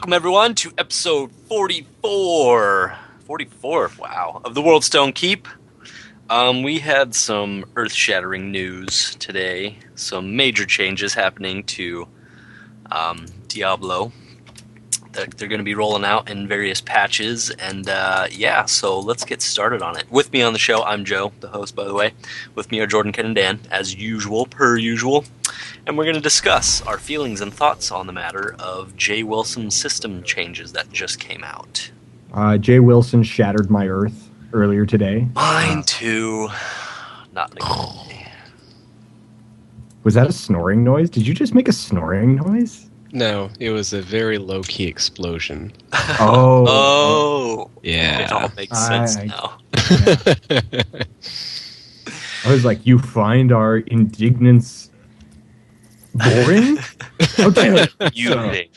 Welcome, everyone, to episode 44. 44, wow, of the World Stone Keep. We had some earth-shattering news today. Some major changes happening to Diablo that they're going to be rolling out in various patches. And so let's get started on it. With me on the show, I'm Joe, the host, by the way. With me are Jordan, Ken, and Dan, as usual, per usual. And we're going to discuss our feelings and thoughts on the matter of Jay Wilson's system changes that just came out. Jay Wilson shattered my earth earlier today. Mine too. Not in a good way. Was that a snoring noise? Did you just make a snoring noise? No, it was a very low-key explosion. Oh. Yeah. It all makes sense now. Yeah. I was like, you find our indignance boring? How dare you!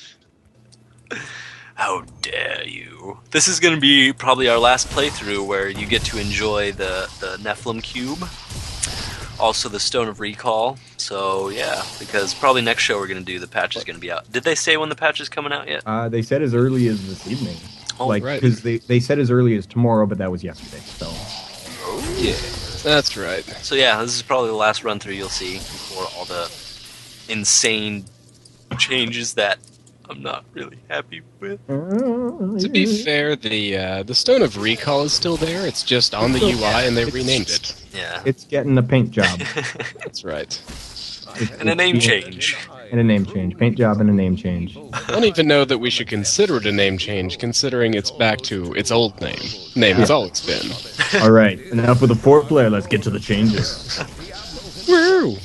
How dare you? This is going to be probably our last playthrough where you get to enjoy the Neph Cube, also the Stone of Recall. So yeah, because probably next show we're going to do the patch is going to be out. Did they say when the patch is coming out yet? They said as early as this evening. Oh, right. Because they said as early as tomorrow, but that was yesterday. So. Oh. Yeah, that's right. So yeah, this is probably the last run through you'll see before all the insane changes that I'm not really happy with. To be fair, the Stone of Recall is still there. It's just on the UI and they renamed it. Yeah. It's getting a paint job. That's right. And a name change. And a name change. Paint job and a name change. I don't even know that we should consider it a name change, considering it's back to its old name. Is all it's been. All right, enough with the foreplay. Let's get to the changes. Woo!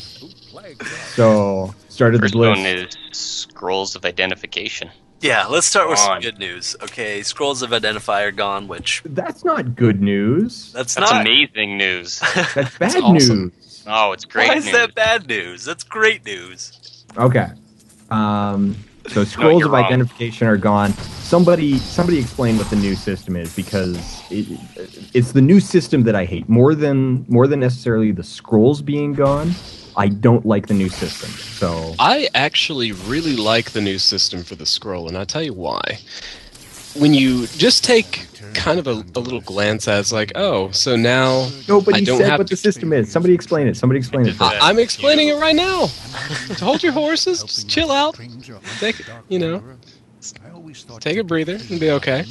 So, started the First bliss. one is Scrolls of Identification. Yeah, let's start with some good news. Okay, Scrolls of Identify are gone, which... That's not good news. That's amazing news. That's bad awesome. news. Oh, it's great Why news. is that bad news? That's great news. Okay. So Scrolls of wrong. Identification are gone. Somebody explain what the new system is, because it's the new system that I hate more than necessarily the scrolls being gone. I don't like the new system. So I actually really like the new system for the scroll, and I'll tell you why. When you just take kind of a little glance at it, it's like, oh, so now nobody I don't said have what to... the system is. Somebody explain it. Somebody explain it. I'm explaining it right now. Hold your horses, just chill out. Take a breather and be okay.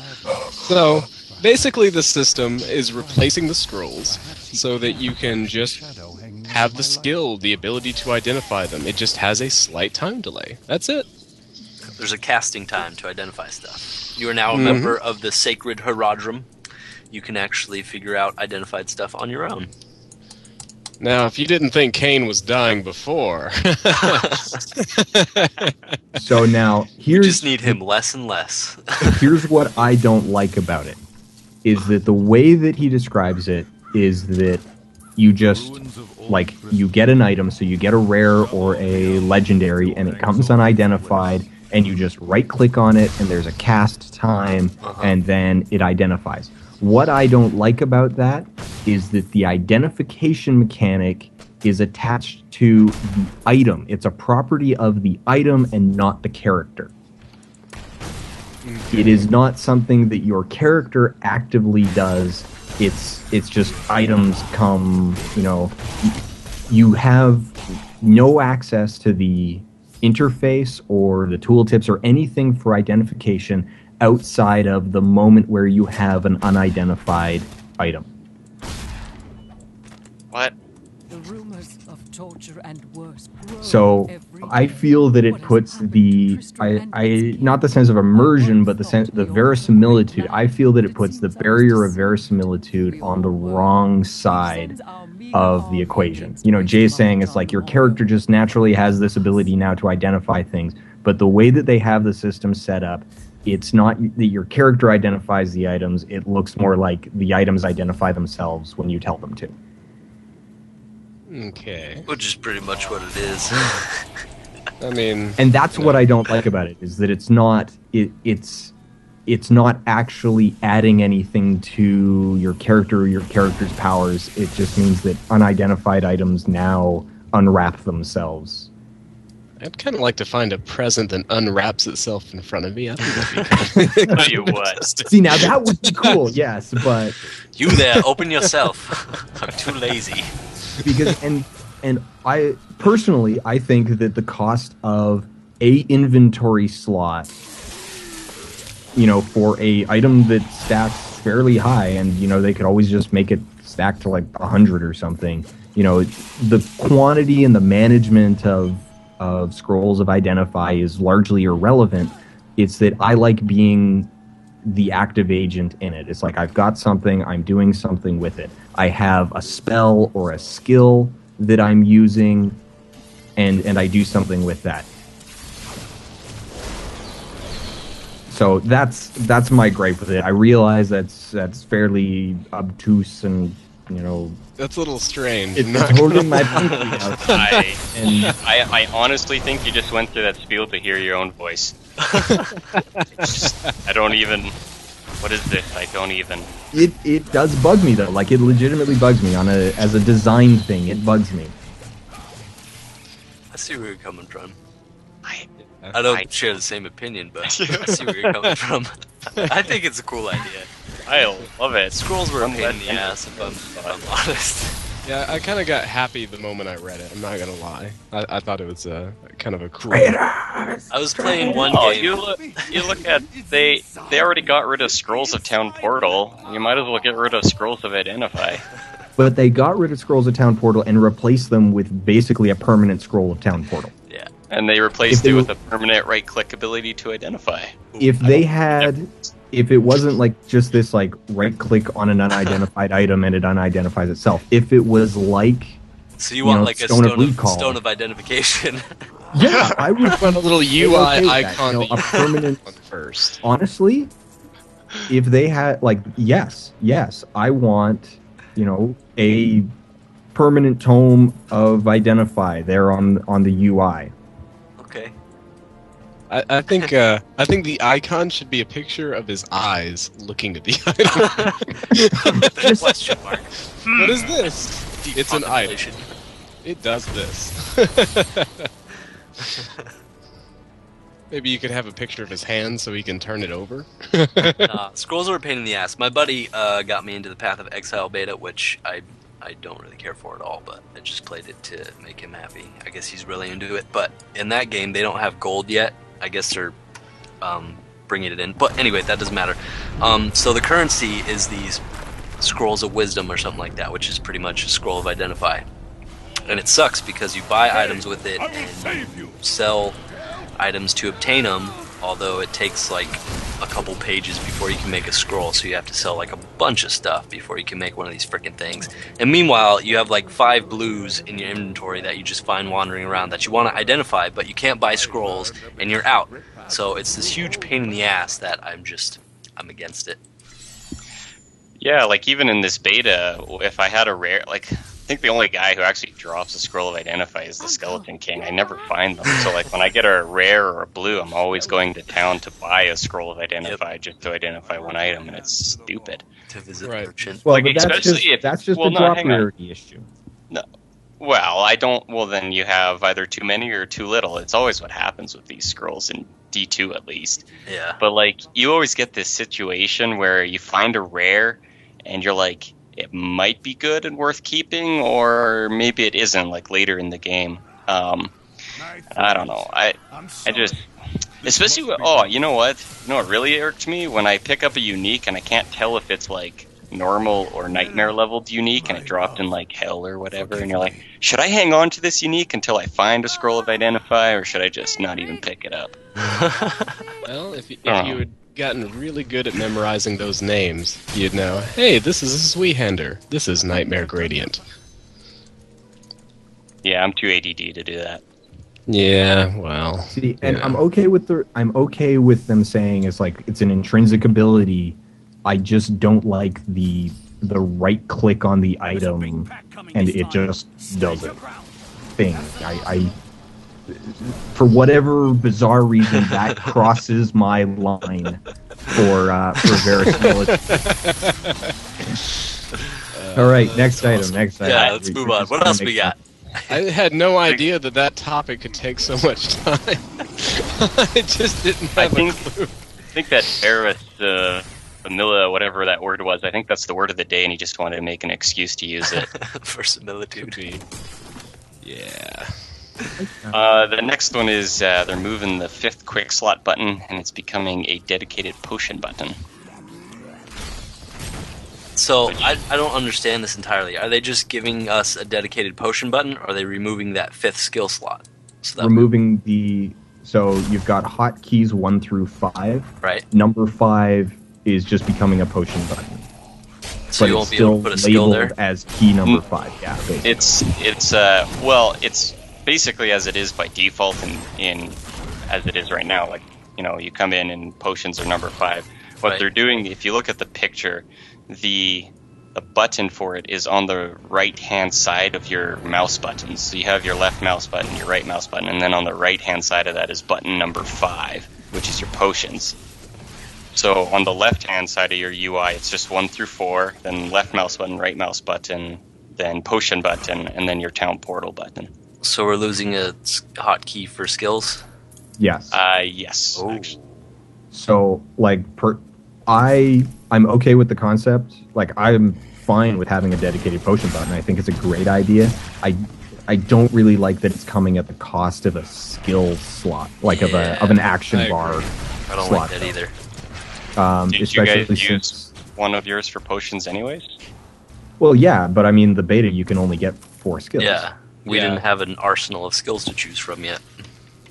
So, basically the system is replacing the scrolls so that you can just have the skill, the ability to identify them. It just has a slight time delay. That's it. There's a casting time to identify stuff. You are now a member of the Sacred Herodrum. You can actually figure out identified stuff on your own. Now, if you didn't think Cain was dying before... So now, You just need him less and less. here's what I don't like about it, is that the way that he describes it is that you just, like, you get an item, so you get a rare or a legendary, and it comes unidentified, and you just right-click on it, and there's a cast time, and then it identifies. What I don't like about that is that the identification mechanic is attached to the item. It's a property of the item and not the character. It is not something that your character actively does. It's just items come, you have no access to the interface or the tooltips or anything for identification outside of the moment where you have an unidentified item. What? The rumors of torture and worse grow So every I day. feel that it What is puts the not the sense of immersion, but the verisimilitude. I feel that it puts the barrier of verisimilitude on the wrong side of the equation. Jay's saying it's like your character just naturally has this ability now to identify things, but the way that they have the system set up, it's not that your character identifies the items. It looks more like the items identify themselves when you tell them to. Okay. Which is pretty much what it is. I mean... And that's what I don't like about it, is that it's not actually adding anything to your character or your character's powers. It just means that unidentified items now unwrap themselves. I'd kind of like to find a present that unwraps itself in front of me. I think that'd be Tell you what. See, now that would be cool, yes, but You there, open yourself. I'm too lazy. because and I personally I think that the cost of a inventory slot, for a item that stacks fairly high, and they could always just make it stack to like 100 or something. The quantity and the management of scrolls of identify is largely irrelevant. It's that I like being the active agent in it. It's like I've got something, I'm doing something with it. I have a spell or a skill that I'm using, and I do something with that. So that's my gripe with it. I realize that's fairly obtuse and That's a little strange. it's holding my pinky out. I honestly think you just went through that spiel to hear your own voice. I don't even. What is this? I don't even. It does bug me though. Like it legitimately bugs me as a design thing. It bugs me. I see where you're coming from. I don't share the same opinion, but I see where you're coming from. I think it's a cool idea. I love it. Scrolls were a pain in the ass, if I'm honest. Yeah, I kind of got happy the moment I read it. I'm not gonna lie. I thought it was kind of a cool. I was playing one game. You look at they already got rid of Scrolls of Town Portal. You might as well get rid of Scrolls of Identify. But they got rid of Scrolls of Town Portal and replaced them with basically a permanent Scroll of Town Portal. Yeah. And they replaced it with a permanent right-click ability to identify. If it wasn't like just this like right click on an unidentified item and it unidentifies itself. If it was like So you want like a stone of identification. Yeah, I would want a little UI icon. A permanent first. Honestly, if they had like yes, I want, a permanent tome of identify there on the UI. Okay. I think the icon should be a picture of his eyes looking at the item. Question mark. What is this? Deep It's an item. contemplation. It does this. Maybe you could have a picture of his hand so he can turn it over. Scrolls are a pain in the ass. My buddy got me into the Path of Exile beta, which I don't really care for at all, but I just played it to make him happy. I guess he's really into it. But in that game, they don't have gold yet. I guess they're bringing it in. But anyway, that doesn't matter. So the currency is these Scrolls of Wisdom or something like that, which is pretty much a Scroll of Identify. And it sucks because you buy items with it and you sell items to obtain them, although it takes like a couple pages before you can make a scroll, so you have to sell like a bunch of stuff before you can make one of these freaking things. And meanwhile, you have like 5 blues in your inventory that you just find wandering around that you want to identify, but you can't buy scrolls and you're out. So it's this huge pain in the ass that I'm against it. Yeah, like even in this beta, if I had a rare, like I think the only guy who actually drops a Scroll of Identify is the Skeleton King. I never find them. So like when I get a rare or a blue, I'm always going to town to buy a Scroll of Identify just to identify one item, and it's stupid. To visit Right. merchant. Well, Like, but especially that's just well, a no, drop hang on. rarity issue. No. Well, I don't. Well, then you have either too many or too little. It's always what happens with these scrolls in D2 at least. Yeah. But like you always get this situation where you find a rare and you're like, it might be good and worth keeping, or maybe it isn't, like later in the game. I don't know. I just, especially with, you know what really irked me? When I pick up a unique and I can't tell if it's like normal or nightmare leveled unique and it dropped in like hell or whatever, and you're like, should I hang on to this unique until I find a Scroll of Identify, or should I just not even pick it up? Well, if you had gotten really good at memorizing those names, you'd know, hey, this is a Sweehander. This is Nightmare Gradient. Yeah, I'm too ADD to do that. Yeah, well. See, and yeah. I'm okay with them saying it's like it's an intrinsic ability. I just don't like the right click on the item and it just does it thing. I for whatever bizarre reason that crosses my line for verisimilitude. All right, next item. Yeah, let's move on. What else we got? I had no idea that topic could take so much time. I just didn't have a clue. I think that Eris, Vanilla, whatever that word was, I think that's the word of the day, and he just wanted to make an excuse to use it. For similitude. Yeah. The next one is they're moving the 5th quick slot button, and it's becoming a dedicated potion button. So I don't understand this entirely. Are they just giving us a dedicated potion button, or are they removing that 5th skill slot? So that Removing so you've got hotkeys 1 through 5. Right. Number 5 is just becoming a potion button. So But you it's won't be able still to put a skill labeled there? as key number 5. Yeah, basically. It's basically as it is by default in as it is right now. Like, you come in and potions are number 5. What Right. they're doing, if you look at the picture, the button for it is on the right-hand side of your mouse buttons. So you have your left mouse button, your right mouse button, and then on the right-hand side of that is button number 5, which is your potions. So on the left-hand side of your UI, it's just 1 through 4, then left mouse button, right mouse button, then potion button, and then your town portal button. So we're losing a hotkey for skills? Yes. Yes. Oh. Actually. So, like, I'm okay with the concept. Like, I'm fine with having a dedicated potion button. I think it's a great idea. I don't really like that it's coming at the cost of a skill slot, like of an action I bar. agree. I don't slot, like that though. either. Did you guys Especially use since, one of yours for potions anyways? well, yeah, but I mean, the beta you can only get 4 skills. Yeah. We Yeah. didn't have an arsenal of skills to choose from yet.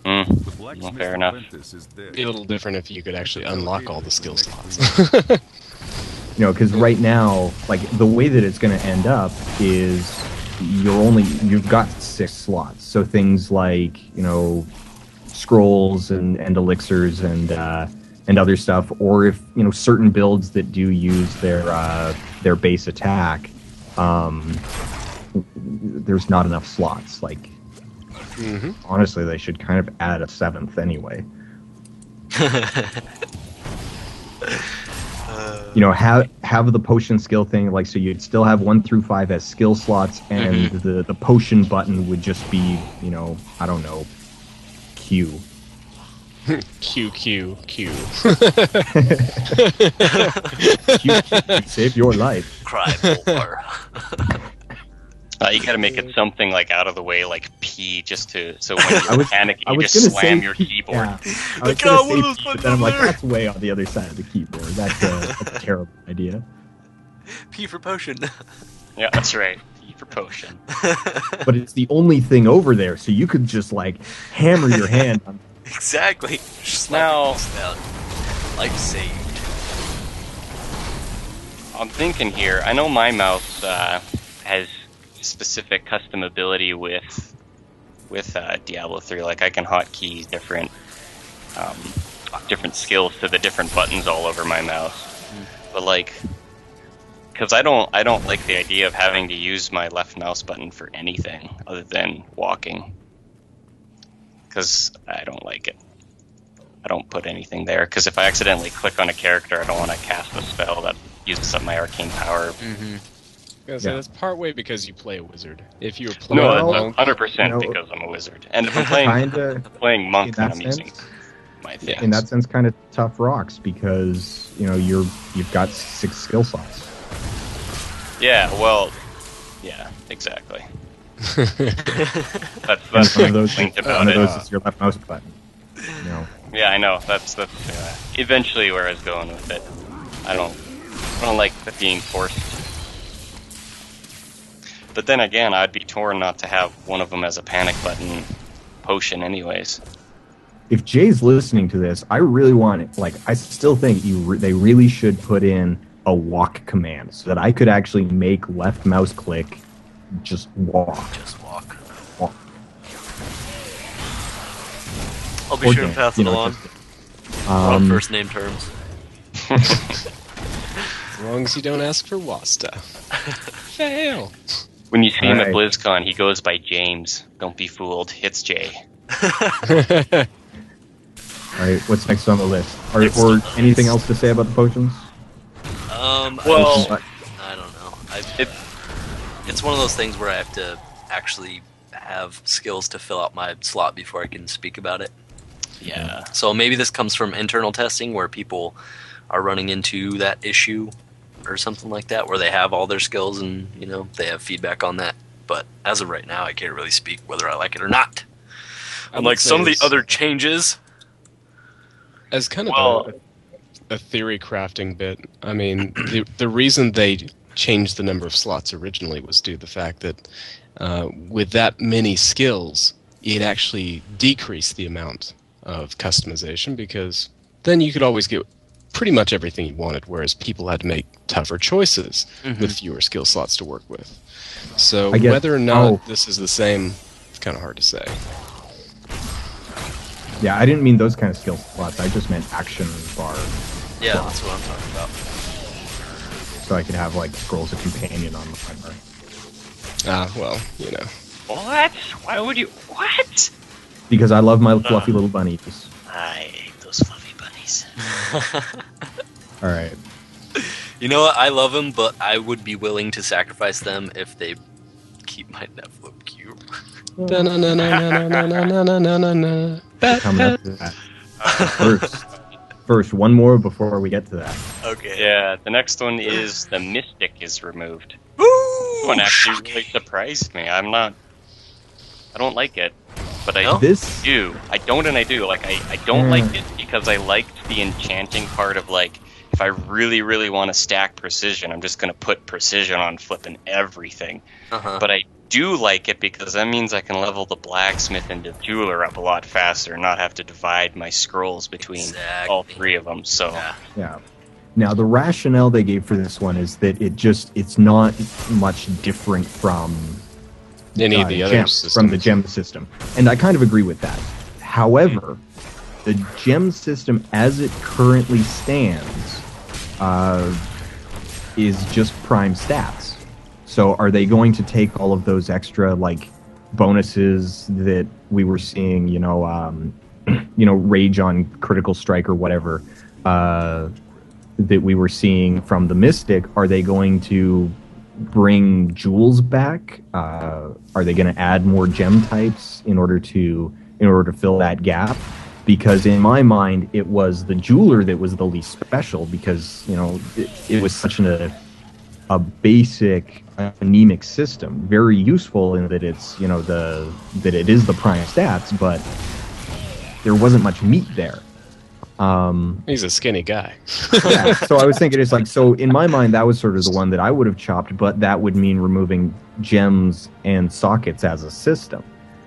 Well, fair enough. Be a little different if you could actually unlock all the skill slots. Because right now, like, the way that it's going to end up is you've got 6 slots. So things like, scrolls and elixirs and other stuff, or if certain builds that do use their base attack, there's not enough slots. Like, honestly, they should kind of add a 7th anyway. Have the potion skill thing, like, so you'd still have 1 through 5 as skill slots, and the potion button would just be, I don't know, Q. Q. Q save your life. Cry more. You gotta make it something like out of the way, like P, so when you're panicking, I you was just gonna slam say your P, keyboard. yeah. I was gonna say P, but then I'm like, that's way on the other side of the keyboard. That's a terrible idea. P for potion. Yeah, that's right. P for potion. But it's the only thing over there, so you could just, like, hammer your hand on. Exactly. Just Now- life saved. I'm thinking here. I know my mouse has specific custom ability with Diablo 3. Like, I can hotkey different skills to the different buttons all over my mouse. But like, because I don't like the idea of having to use my left mouse button for anything other than walking. Because I don't like it. I don't put anything there. Because if I accidentally click on a character, I don't want to cast a spell that uses up my arcane power. Yeah. That's partway because you play a wizard. If you were playing No, monk, 100% because I'm a wizard. And if I'm playing monk, then I'm using my thing. In that sense, kind of tough rocks, because you've got 6 skill slots. Yeah, well, yeah, exactly. That's One the of those, thing about one of it. those is your left mouse button. Yeah, I know. That's eventually where I was going with it. I don't like the being forced. But then again, I'd be torn not to have one of them as a panic button potion, anyways. If Jay's listening to this, I really want it. Like, I still think they really should put in a walk command so that I could actually make left mouse click, just walk. Just walk. Walk. I'll be Or sure to dance, pass it along. We're on first name terms. as long as you don't ask for Wasta. Fail. When you see him at Alright. BlizzCon, he goes by James. Don't be fooled. It's Jay. All right, what's next on the list? Or anything else to say about the potions? Well, I don't know. It's one of those things where I have to actually have skills to fill out my slot before I can speak about it. Yeah. So maybe this comes from internal testing where people are running into that issue or something like that, where they have all their skills and, you know, they have feedback on that. But as of right now, I can't really speak whether I like it or not. Unlike some of the other changes. As kind of a theory crafting bit, I mean, the reason they changed the number of slots originally was due to the fact that with that many skills, it actually decreased the amount of customization, because then you could always get pretty much everything you wanted, whereas people had to make tougher choices with fewer skill slots to work with. So whether or not this is the same, it's kind of hard to say. Yeah, I didn't mean those kind of skill slots. I just meant action bar. Yeah, that's what I'm talking about. So I could have, like, Scrolls of Companion on my bar. Well, you know. What? Why would you? What? Because I love my fluffy little bunnies. I hate those fluffy bunnies. Alright. You know what? I love them, but I would be willing to sacrifice them if they keep my Neph Cube. Coming up to that. First, one more before we get to that. Okay. Yeah, the next one is the Mystic is removed. Woo! This one actually really surprised me. I don't like it, but I do. I don't and I do. Like, I don't like it because I liked the enchanting part of, like, if I really, really want to stack precision, I'm just going to put precision on flipping everything. But I do like it because that means I can level the blacksmith and the jeweler up a lot faster and not have to divide my scrolls between all three of them. So yeah. Now, the rationale they gave for this one is that it's not much different from any of the other systems. From the gem system. And I kind of agree with that. However, the gem system as it currently stands is just prime stats. So are they going to take all of those extra, like, bonuses that we were seeing, rage on critical strike or whatever, that we were seeing from the Mystic? Are they going to bring jewels back? Are they going to add more gem types in order to fill that gap? Because in my mind, it was the jeweler that was the least special, because it was such a basic anemic system, very useful in that it's that it is the prime stats, but there wasn't much meat there. He's a skinny guy. Yeah, so I was thinking, it's like, so in my mind that was sort of the one that I would have chopped, but that would mean removing gems and sockets as a system.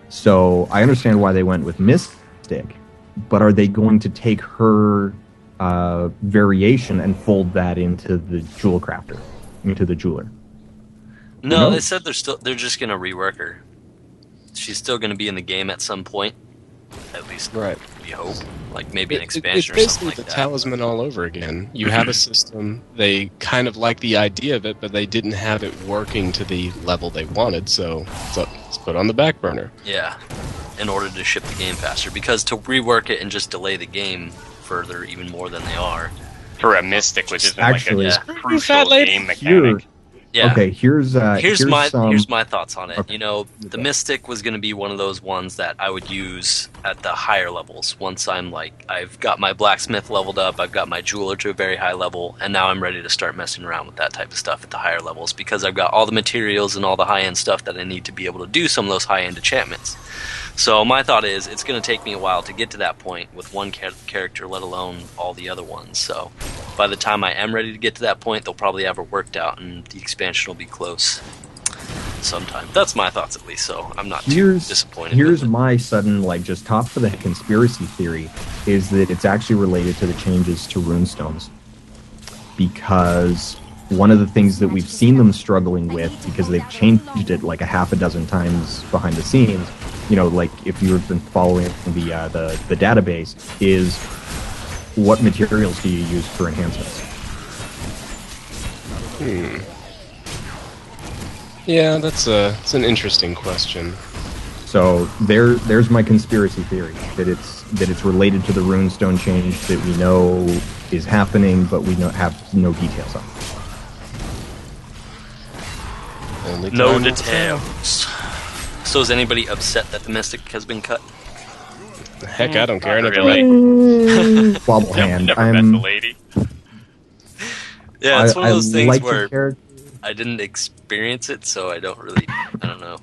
So I understand why they went with Mystic, but are they going to take her variation and fold that into the jewel crafter, into the jeweler? No, they said they're just gonna rework her. She's still gonna be in the game at some point, at least. Right. We hope, like maybe an expansion or something like that. It's basically the talisman all over again. You have a system. They kind of like the idea of it, but they didn't have it working to the level they wanted. So let's put it on the back burner. Yeah, in order to ship the game faster, because to rework it and just delay the game further, even more than they are. For a Mystic, which isn't actually like a crucial game mechanic. Yeah. Okay, here's my thoughts on it. Okay. The Mystic was going to be one of those ones that I would use at the higher levels. Once I've got my blacksmith leveled up, I've got my jeweler to a very high level, and now I'm ready to start messing around with that type of stuff at the higher levels, because I've got all the materials and all the high-end stuff that I need to be able to do some of those high-end enchantments. So my thought is, it's going to take me a while to get to that point with one character, let alone all the other ones. So by the time I am ready to get to that point, they'll probably have it worked out, and the expansion will be close sometime. That's my thoughts, at least, so I'm not too disappointed. Here's my sudden, just top for the conspiracy theory, is that it's actually related to the changes to runestones. Because one of the things that we've seen them struggling with, because they've changed it like a half a dozen times behind the scenes, if you've been following the database, is what materials do you use for enhancements? Yeah, it's an interesting question. So there's my conspiracy theory, that it's related to the runestone change that we know is happening, but we have no details on. No details. So is anybody upset that the Mystic has been cut? Heck, I don't care. I never really. met. Wobble hand. Never met the lady. Yeah, it's one of those things like where your character. I didn't experience it, so I don't know.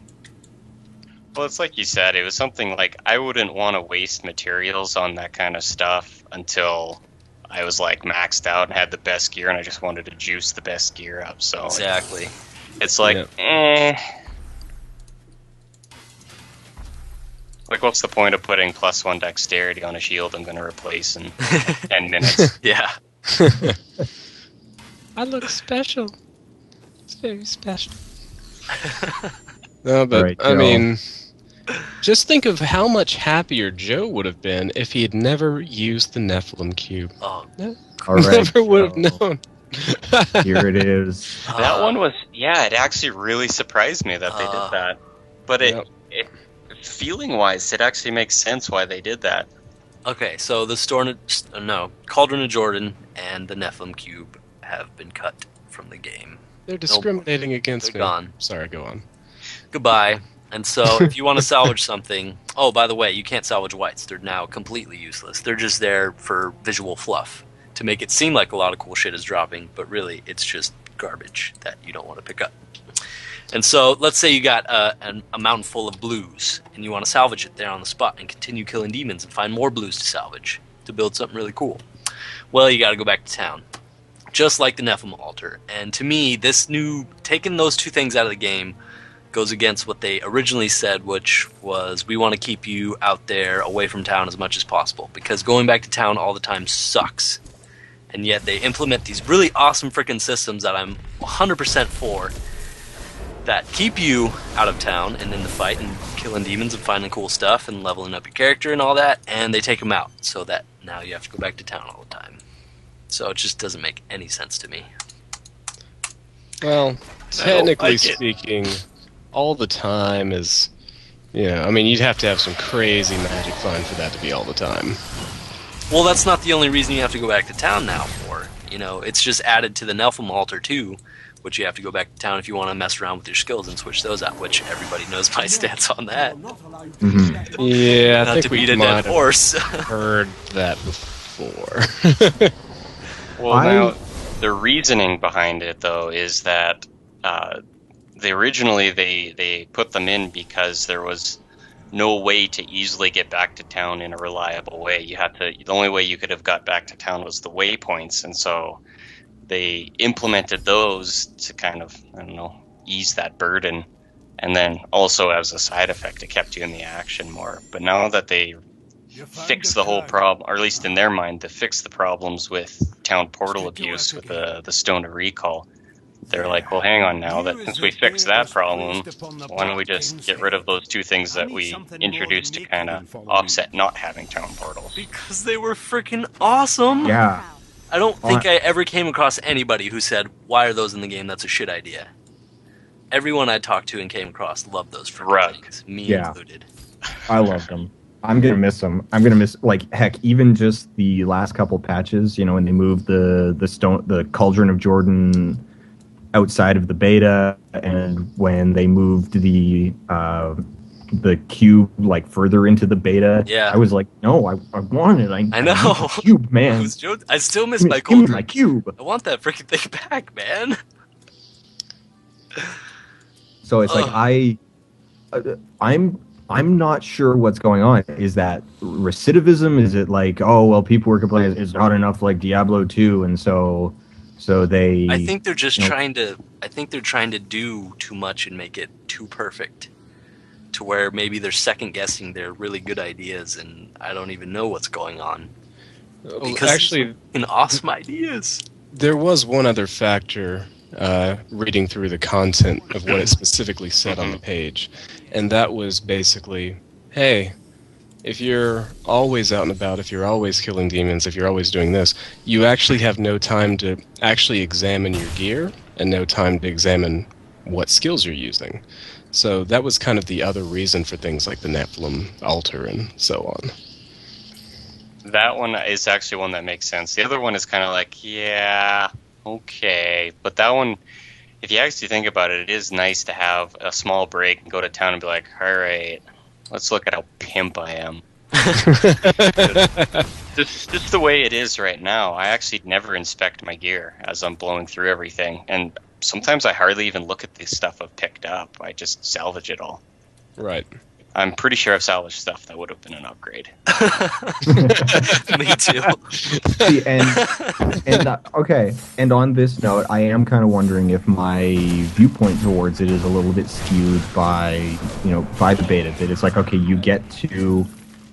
Well, it's like you said, it was something like I wouldn't want to waste materials on that kind of stuff until I was like maxed out and had the best gear, and I just wanted to juice the best gear up. So Exactly. it's like, Like, what's the point of putting +1 dexterity on a shield I'm going to replace in 10 minutes? Yeah. I look special. It's very special. No, but Right, I Joe. mean, just think of how much happier Joe would have been if he had never used the Nephilim Cube. Oh, All right, Never would have Joe. known. Here it is. That one was, yeah, it actually really surprised me that they did that. But Yep. feeling-wise, it actually makes sense why they did that. Okay, so the Cauldron of Jordan and the Nephilim Cube have been cut from the game. They're discriminating against They're me. gone. Sorry, go on. Goodbye. And so, if you want to salvage something, oh, by the way, you can't salvage whites. They're now completely useless. They're just there for visual fluff to make it seem like a lot of cool shit is dropping, but really, it's just garbage that you don't want to pick up. And so, let's say you got a mountain full of blues, and you want to salvage it there on the spot and continue killing demons and find more blues to salvage to build something really cool. Well, you got to go back to town, just like the Nephilim altar. And to me, taking those two things out of the game goes against what they originally said, which was, we want to keep you out there away from town as much as possible, because going back to town all the time sucks. And yet they implement these really awesome freaking systems that I'm 100% for, that keep you out of town and in the fight and killing demons and finding cool stuff and leveling up your character and all that, and they take them out so that now you have to go back to town all the time. So it just doesn't make any sense to me. Well, technically like it. speaking, all the time is, I mean, you'd have to have some crazy magic fun for that to be all the time. Well, that's not the only reason you have to go back to town now for. It's just added to the Nephilim altar too, which you have to go back to town if you want to mess around with your skills and switch those out, which everybody knows my stance on that. Yeah, I Not think to we beat a might dead have horse. heard that before. Well, now, the reasoning behind it, though, is that they put them in because there was no way to easily get back to town in a reliable way. The only way you could have got back to town was the waypoints, and so they implemented those to kind of, ease that burden. And then also as a side effect, it kept you in the action more. But now that they fix the whole problem, or at least in their mind, to fix the problems with town portal abuse with the Stone of Recall, they're like, well, hang on now, that since we fixed that problem, why don't we just get rid of those two things that we introduced to kind of offset not having town portals? Because they were freaking awesome. Yeah. I don't think I ever came across anybody who said, why are those in the game? That's a shit idea. Everyone I talked to and came across loved those freaking things, me included. I love them. I'm gonna miss them. I'm gonna miss, like, heck, even just the last couple patches. When they moved the Cauldron of Jordan outside of the beta, and when they moved the cube like further into the beta. Yeah. I was like, no, I want it. I know. need the cube, man. I still miss my Give me Cauldron. my cube. I want that freaking thing back, man. So it's like I'm not sure what's going on. Is that recidivism? Is it like, oh well, people were complaining it's not enough like Diablo 2, and so they. I think they're just trying to. I think they're trying to do too much and make it too perfect, to where maybe they're second guessing their really good ideas, and I don't even know what's going on. Because actually, in awesome ideas. There was one other factor. Reading through the content of what it specifically said on the page, and that was basically, hey, if you're always out and about, if you're always killing demons, if you're always doing this, you actually have no time to actually examine your gear and no time to examine what skills you're using. So that was kind of the other reason for things like the Nephilim altar and so on. That one is actually one that makes sense. The other one is kind of like, yeah, okay, but that one, if you actually think about it, it is nice to have a small break and go to town and be like, all right, let's look at how pimp I am. Just the way it is right now. I actually never inspect my gear as I'm blowing through everything, and sometimes I hardly even look at the stuff I've picked up. I just salvage it all. Right. I'm pretty sure I've salvaged stuff that would have been an upgrade. Me too. See, okay. And on this note, I am kind of wondering if my viewpoint towards it is a little bit skewed by the beta. That it's like, okay, you get to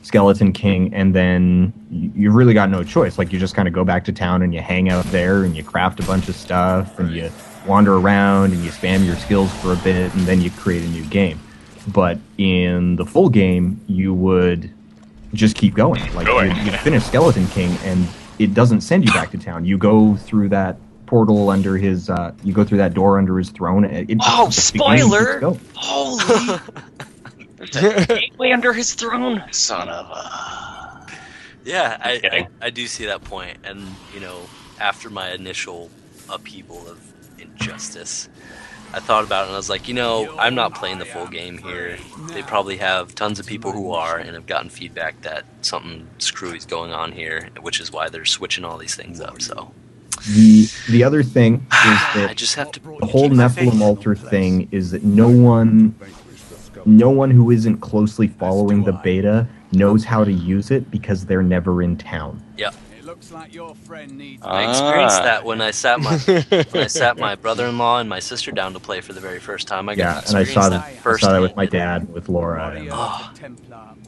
Skeleton King, and then you've really got no choice. Like, you just kind of go back to town and you hang out there and you craft a bunch of stuff and you wander around and you spam your skills for a bit, and then you create a new game. But in the full game, you would just keep going. Like, you finish Skeleton King, and it doesn't send you back to town. You go through that portal under his. You go through that door under his throne. Spoiler! Holy! There's a gateway under his throne. Son of a. Yeah, I do see that point, and after my initial upheaval of Injustice, I thought about it and I was like, I'm not playing the full game here. They probably have tons of people who are and have gotten feedback that something screwy is going on here, which is why they're switching all these things up. So the other thing is that I just have to the whole Nephilim altar thing is that no one who isn't closely following the beta knows how to use it because they're never in town. Yep. Looks like your friend needs I experienced that when I sat my brother-in-law and my sister down to play for the very first time. I saw that with my dad, with Laura.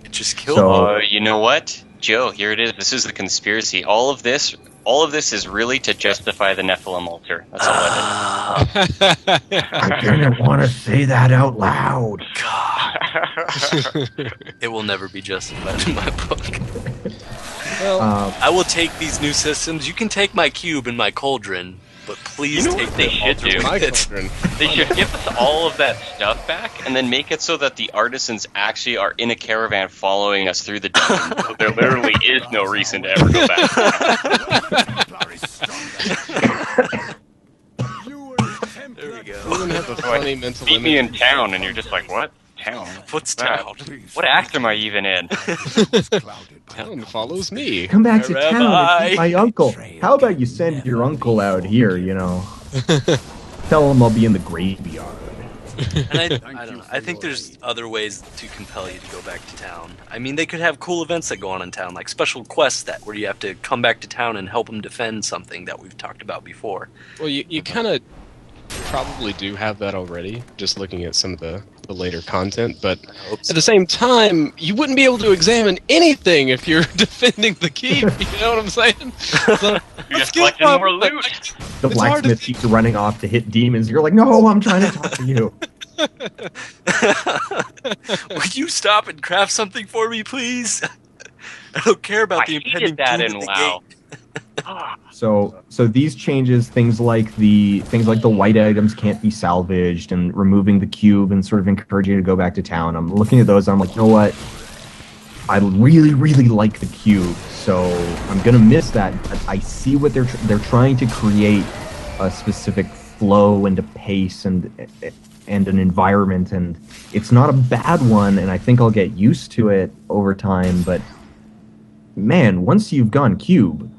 It just killed me. You know what, Joe? Here it is. This is the conspiracy. All of this is really to justify the Nephilim altar. That's all it is. I didn't want to say that out loud. God. It will never be justified in my book. Well, I will take these new systems. You can take my cube and my cauldron, but please take the altar with it. They should give us all of that stuff back, and then make it so that the artisans actually are in a caravan following us through the dungeon. So there literally is no reason to ever go back. There we go. we're gonna have a funny mental Meet me in image. town, and you're just like, what? Town? What's town? What act am I even in? Town follows me. Come back to Where town am and I? meet my uncle. How about you send your uncle out here, Tell him I'll be in the graveyard. And I don't know. I think there's other ways to compel you to go back to town. I mean, they could have cool events that go on in town, like special quests where you have to come back to town and help them defend something that we've talked about before. Well, you kind of probably do have that already, just looking at some of the later content, but at the same time, you wouldn't be able to examine anything if you're defending the keep, you know what I'm saying? So, You're just collecting more loot. The blacksmith keeps running off to hit demons. You're like, no, I'm trying to talk to you. Would you stop and craft something for me, please? I don't care about the impending that doom in at the WoW. gate. So these changes, things like the white items can't be salvaged, and removing the cube and sort of encouraging you to go back to town. I'm looking at those. I'm like, you know what? I really, really like the cube, so I'm gonna miss that. But I see what they're trying to create a specific flow and a pace and an environment, and it's not a bad one. And I think I'll get used to it over time. But man, once you've gone cube.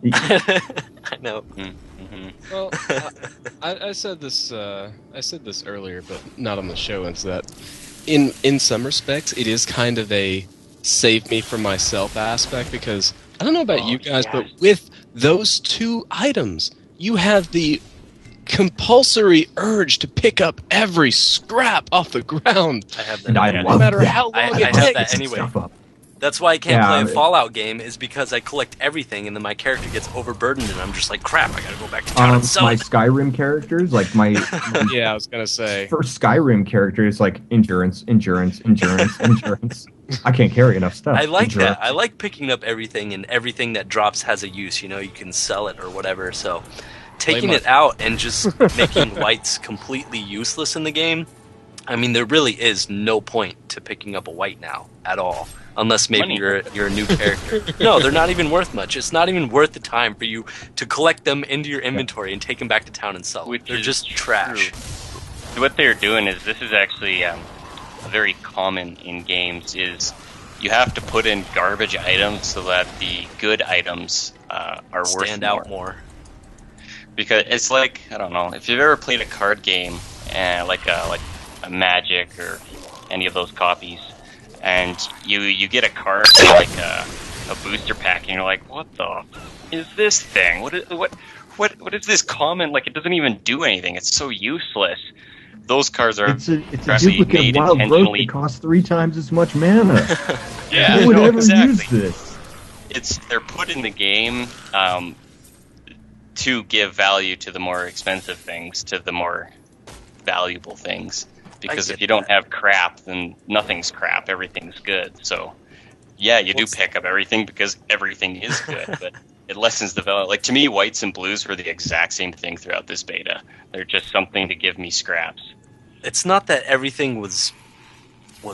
I know. Mm-hmm. Well, I said this earlier, but not on the show. It's that in some respects, it is kind of a save me from myself aspect, because I don't know about you guys, but with those two items, you have the compulsory urge to pick up every scrap off the ground. I have that. And I no love matter that. how long I it have takes. that anyway. Stuff up. That's why I can't play a Yeah. Fallout game, is because I collect everything and then my character gets overburdened and I'm just like, crap, I gotta go back to town and sell My it. Skyrim characters, like my Yeah, I was gonna say. first Skyrim character is like endurance. I can't carry enough stuff. I like Endurance. that. I like picking up everything, and everything that drops has a use. You can sell it or whatever. So taking it out and just making whites completely useless in the game, I mean, there really is no point to picking up a white now at all. unless maybe Money. you're a new character. No, they're not even worth much. It's not even worth the time for you to collect them into your inventory and take them back to town and sell them. They're just trash. So what they're doing is, this is actually very common in games, is you have to put in garbage items so that the good items are worth Stand out more. Because it's like, I don't know, if you've ever played a card game, like a Magic or any of those copies, and you get a card like a booster pack, and you're like, what the is this thing? What is this common? Like, it doesn't even do anything. It's so useless. Those cards are It's a duplicate of Wild Growth that costs 3 times as much mana. Yeah, Who would ever exactly. use this? They're put in the game to give value to the more expensive things, to the more valuable things. Because if you don't have crap, then nothing's crap. Everything's good. So, yeah, you do pick up everything because everything is good, but it lessens the value. Like, to me, whites and blues were the exact same thing throughout this beta. They're just something to give me scraps. It's not that everything was, or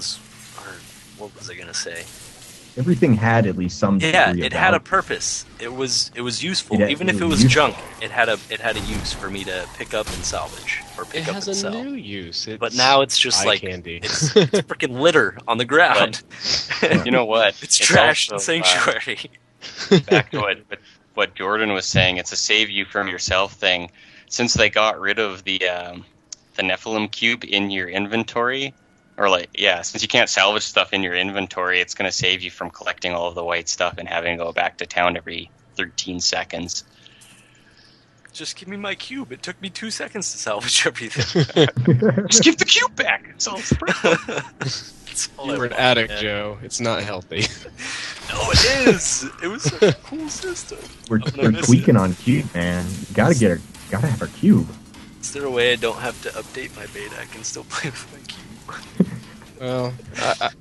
what was I gonna say? Everything had at least some degree of it had a value. purpose. It was useful. It Even if it was was useful. junk, it had a use for me to pick up and salvage, or pick It up has and a sell. new use. But now it's just eye like candy. it's freaking litter on the ground. You know what? It's trash in also, Sanctuary. Back to what Jordan was saying, it's a save you from yourself thing. Since they got rid of the Neph Cube in your inventory, since you can't salvage stuff in your inventory, it's going to save you from collecting all of the white stuff and having to go back to town every 13 seconds. Just give me my cube. It took me 2 seconds to salvage everything. Just give the cube back. It's all That's all I You're an want, addict, man. Joe. It's not healthy. No, it is. It was such a cool system. We're I'm gonna miss tweaking it. on Cube, man. Gotta have our Cube. Is there a way I don't have to update my beta? I can still play with my cube. Well,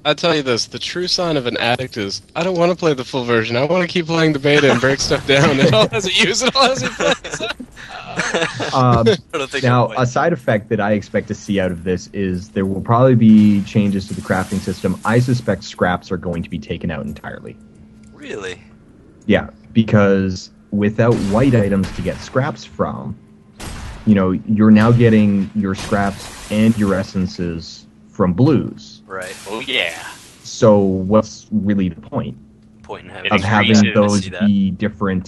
I tell you this: the true sign of an addict is I don't want to play the full version. I want to keep playing the beta and break stuff down. It all has a use. It all has a place. I don't think Now, I'm a side effect that I expect to see out of this is there will probably be changes to the crafting system. I suspect scraps are going to be taken out entirely. Really? Yeah, because without white items to get scraps from, you're now getting your scraps and your essences from blues. Right. Oh, yeah. So what's really the point Point in having of having increases. those See that. be different?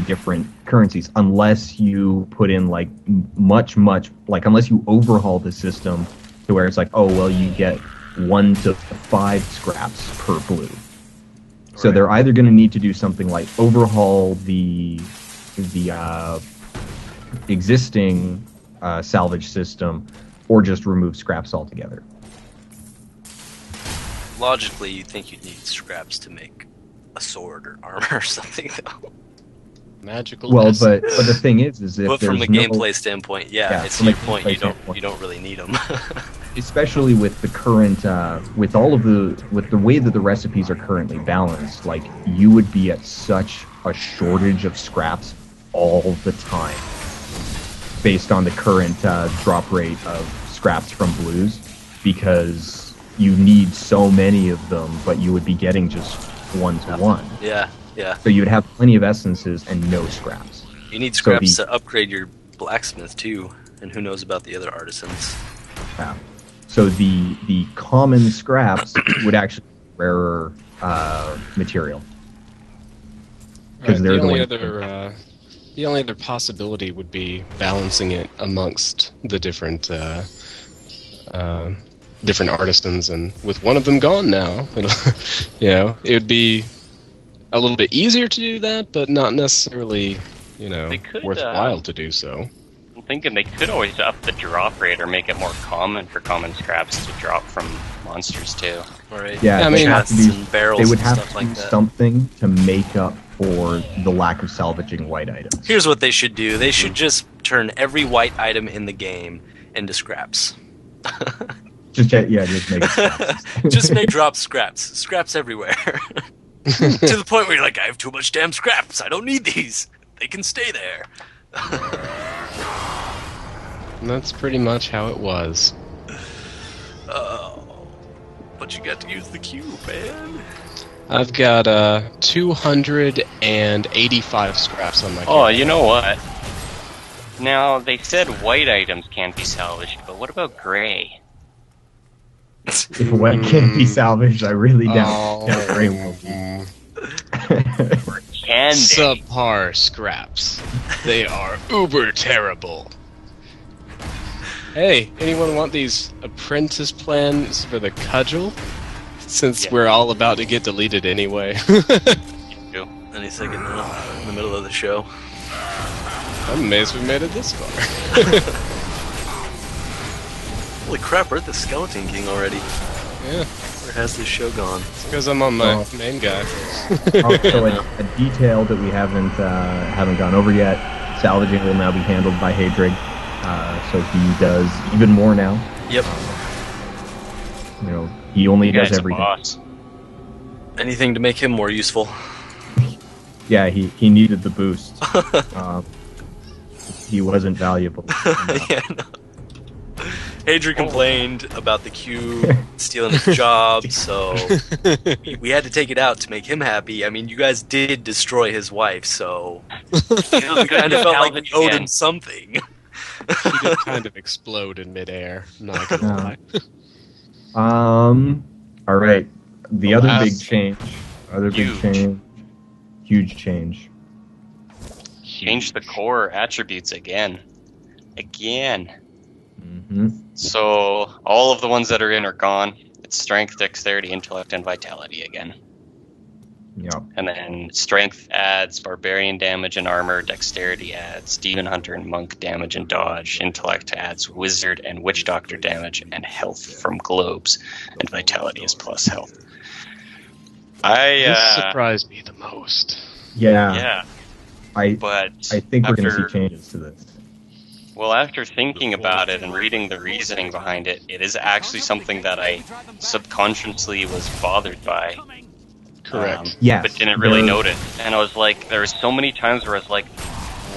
Different currencies, unless you put in like unless you overhaul the system to where it's like, oh well, you get 1 to 5 scraps per blue. So Right. they're either going to need to do something like overhaul the existing salvage system, or just remove scraps altogether. Logically, you'd think you'd need scraps to make a sword or armor or something, though. Magical. Well, essence. but the thing is if But from a there's no, gameplay standpoint, Yeah, it's from a your point. gameplay You standpoint. don't really need them. especially with the current with the way that the recipes are currently balanced, like you would be at such a shortage of scraps all the time based on the current drop rate of scraps from blues, because you need so many of them, but you would be getting just 1-to-1. yeah. So you would have plenty of essences and no scraps. You need So scraps the- to upgrade your blacksmith too, and who knows about the other artisans? Yeah. So the common scraps would actually be rarer material. Because Right, they're the the only ones. the only other possibility would be balancing it amongst the different artisans, and with one of them gone now, it would be a little bit easier to do that, but not necessarily, They could, worthwhile to do so. I'm thinking they could always up the drop rate or make it more common for common scraps to drop from monsters too. All right. Yeah, I they mean- have to chests do- and barrels they would and have stuff to like do that. something to make up for the lack of salvaging white items. Here's what they should do. They should just turn every white item in the game into scraps. Just make it scraps. Just make drop scraps. Scraps everywhere. To the point where you're like, I have too much damn scraps. I don't need these. They can stay there. And that's pretty much how it was. Oh. But you got to use the cube, man. I've got 285 scraps on my cube. Oh, you know what? Now, they said white items can't be salvaged, but what about gray? If white can't be salvaged, I really doubt gray will be. Can they? Subpar scraps. They are uber terrible. Hey, anyone want these apprentice plans for the cudgel? Since we're all about to get deleted anyway. Any second now, in the middle of the show. I'm amazed we made it this far. Holy crap, we're at the Skeleton King already. Yeah. Where has this show gone? It's because I'm on my main guy. Also, a detail that we haven't gone over yet. Salvaging will now be handled by Hadrig, so he does even more now. Yep. You know, he only does everything. Boss. Anything to make him more useful. Yeah, he needed the boost. He wasn't valuable. Yeah, no. Hadrian complained about the cube stealing his job, so we had to take it out to make him happy. I mean, you guys did destroy his wife, so it kind of felt like we owed him something. She did kind of explode in midair. Not gonna lie. All right. The other big last- change. Huge change. Change the core attributes again. Mm-hmm. So, all of the ones that are in are gone. It's strength, dexterity, intellect, and vitality again. Yep. And then strength adds barbarian damage and armor, dexterity adds demon hunter and monk damage and dodge, intellect adds wizard and witch doctor damage, and health from globes, and vitality is plus health. This surprised me the most. Yeah. I but think we're going to after- see changes to this. Well, after thinking about it and reading the reasoning behind it, it is actually something that I subconsciously was bothered by. Correct. Yes. But didn't really notice. And I was like, there were so many times where I was like,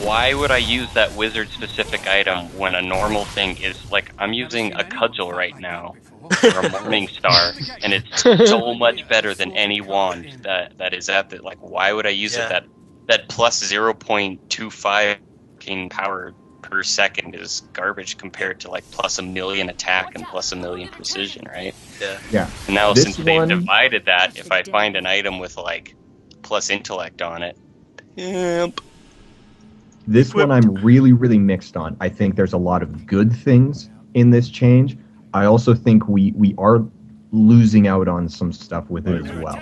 why would I use that wizard-specific item when a normal thing is, like, I'm using a cudgel right now, or a morning star, and it's so much better than any wand that is at the, like, why would I use it? That plus 0.25 power per second is garbage compared to like plus 1,000,000 attack and plus 1,000,000 precision, right? Yeah. And now This since they've one- divided that, if I find an item with like plus intellect on it, This one I'm really, really mixed on. I think there's a lot of good things in this change. I also think we are losing out on some stuff with it as well.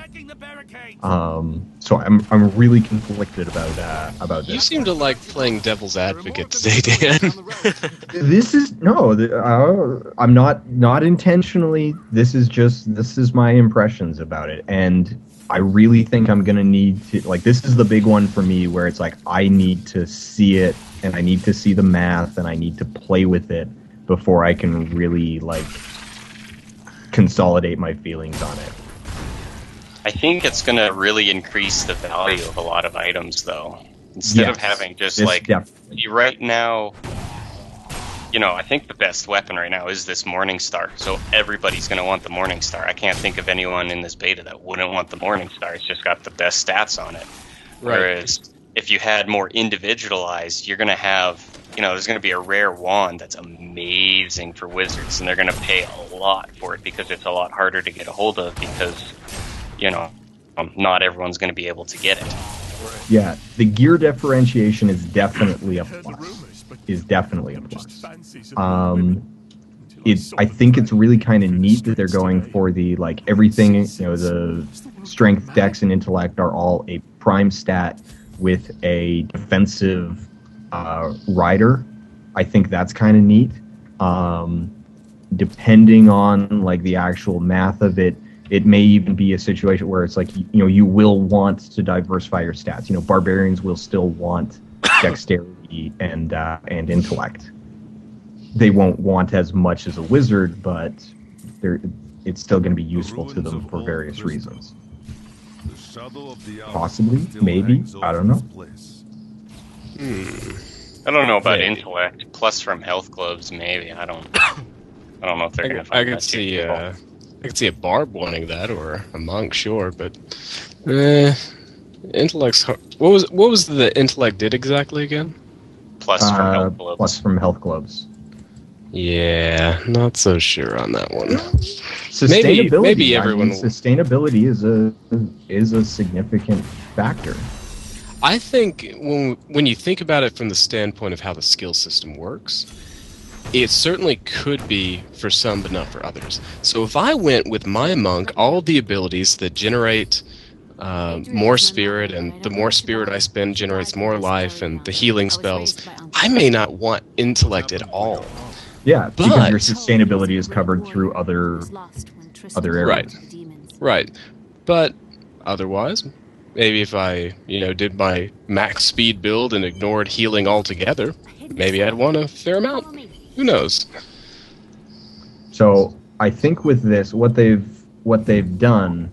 So I'm really conflicted about this. You seem to like playing devil's advocate today, Dan. This is I'm not intentionally. This is my impressions about it, and I really think I'm gonna need to this is the big one for me where it's like I need to see it and I need to see the math and I need to play with it before I can really consolidate my feelings on it. I think it's going to really increase the value of a lot of items, though. Instead of having just definitely. right now, I think the best weapon right now is this Morning Star. So everybody's going to want the Morning Star. I can't think of anyone in this beta that wouldn't want the Morning Star. It's just got the best stats on it. Right. Whereas if you had more individualized, you're going to have, there's going to be a rare wand that's amazing for wizards, and they're going to pay a lot for it because it's a lot harder to get a hold of because, not everyone's going to be able to get it. Yeah, the gear differentiation is definitely a plus. I think it's really kind of neat that they're going for the everything. The strength, dex, and intellect are all a prime stat with a defensive rider. I think that's kind of neat. Depending on the actual math of it, it may even be a situation where it's you will want to diversify your stats. Barbarians will still want dexterity and intellect. They won't want as much as a wizard, but it's still going to be useful to them for various reasons. Possibly, maybe, I don't know. I don't know about intellect. Plus from health globes, maybe. I don't know if they're going to find I could that see too I could see a barb wanting that, or a monk, sure, but intellect's what was the intellect did exactly again? Plus from health globes. Plus from health globes. Yeah, not so sure on that one. Sustainability. Maybe everyone. Sustainability is a significant factor. I think when you think about it from the standpoint of how the skill system works, it certainly could be for some, but not for others. So if I went with my monk, all the abilities that generate more spirit, and the more spirit I spend generates more life, and the healing spells, I may not want intellect at all. Yeah, because your sustainability is covered through other areas. Right. But otherwise, maybe if I, did my max speed build and ignored healing altogether, maybe I'd want a fair amount. Who knows? So I think with this, what they've done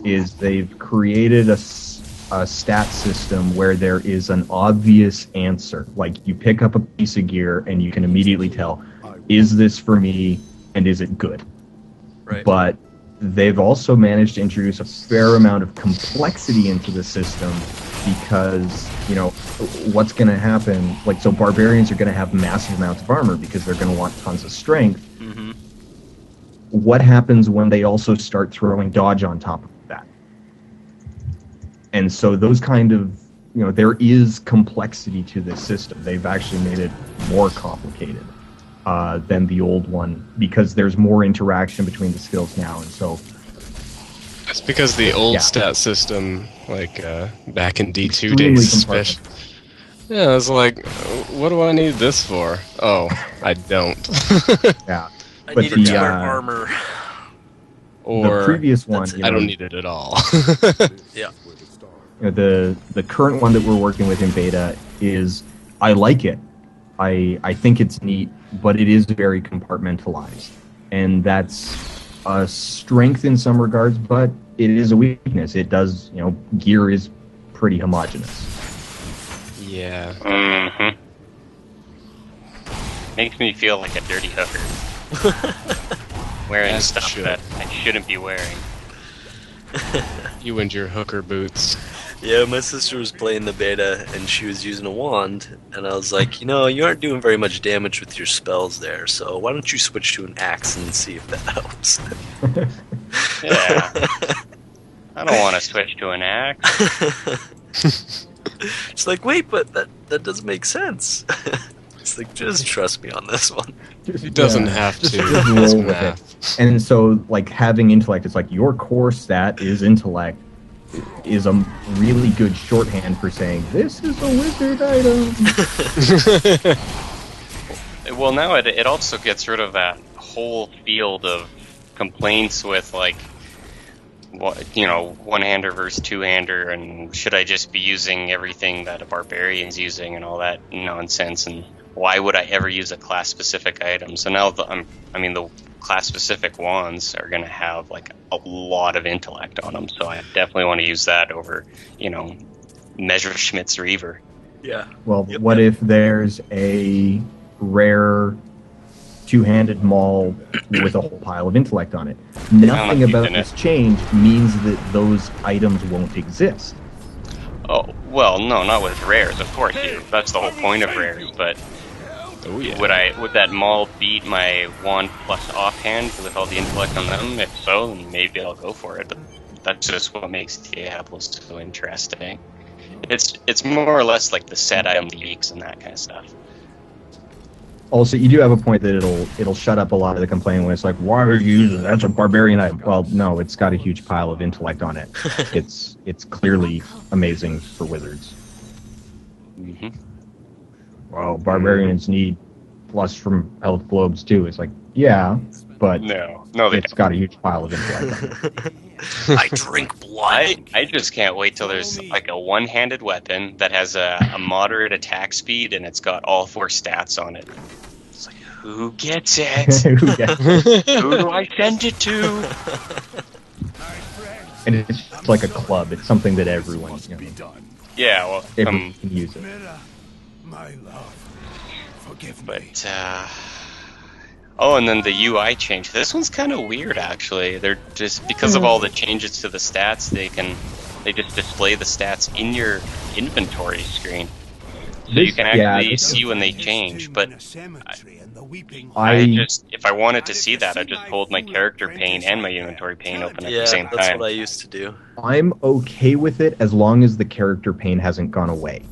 is they've created a stat system where there is an obvious answer. Like, you pick up a piece of gear and you can immediately tell, is this for me and is it good? Right. But they've also managed to introduce a fair amount of complexity into the system, because, what's going to happen, so barbarians are going to have massive amounts of armor because they're going to want tons of strength. Mm-hmm. What happens when they also start throwing dodge on top of that? And so those kind of, there is complexity to this system. They've actually made it more complicated than the old one, because there's more interaction between the skills now. And so it's because the old stat system, back in D2 extremely days, especially. Yeah, I was like, what do I need this for? Oh, I don't. Yeah. I But needed to wear armor. Or the previous one, I don't need it at all. Yeah. The current one that we're working with in beta is, I like it. I think it's neat, but it is very compartmentalized. And that's a strength in some regards, but it is a weakness. It does, gear is pretty homogenous. Yeah. Mm-hmm. Makes me feel like a dirty hooker. Wearing stuff that I shouldn't be wearing. You and your hooker boots. Yeah, my sister was playing the beta, and she was using a wand, and I was like, you aren't doing very much damage with your spells there, so why don't you switch to an axe and see if that helps? Yeah. I don't want to switch to an axe. It's like, wait, but that doesn't make sense. It's like, just trust me on this one. He doesn't have to. Just roll with it. And so, having intellect, it's like your core stat is intellect, is a really good shorthand for saying, this is a wizard item. Well, now it also gets rid of that whole field of complaints with, one-hander versus two-hander, and should I just be using everything that a barbarian's using and all that nonsense, and why would I ever use a class-specific item? So now the class-specific wands are going to have a lot of intellect on them, so I definitely want to use that over, Messerschmitt's Reaver. Yeah. Well, what if there's a rare two-handed maul with a whole pile of intellect on it? Nothing about this change means that those items won't exist. Oh, well, no, not with rares, of course. That's the whole point of rares, but would that maul beat my wand plus offhand with all the intellect on them? If so, then maybe I'll go for it, but that's just what makes Diablo so interesting. It's more or less like the set item leaks and that kind of stuff. Also, you do have a point that it'll shut up a lot of the complaining when it's like, why are you using that? That's a barbarian item. Well, no, it's got a huge pile of intellect on it. It's clearly amazing for wizards. Mm-hmm. Well, barbarians need plus from health globes too. It's like, yeah, but no, it's got a huge pile of intellect on it. I drink blood. I just can't wait till there's a one-handed weapon that has a moderate attack speed and it's got all 4 stats on it. It's like, who gets it? Who do I send it to? And it's like a club. It's something that everyone Yeah, well, everyone can use it. My love, forgive me. But Oh, and then the UI change. This one's kind of weird, actually. They're just because of all the changes to the stats, they just display the stats in your inventory screen, so you can actually see when they change. But I just, if I wanted to see that, I just hold my character pane and my inventory pane open at the same time. Yeah, that's what I used to do. I'm okay with it as long as the character pane hasn't gone away.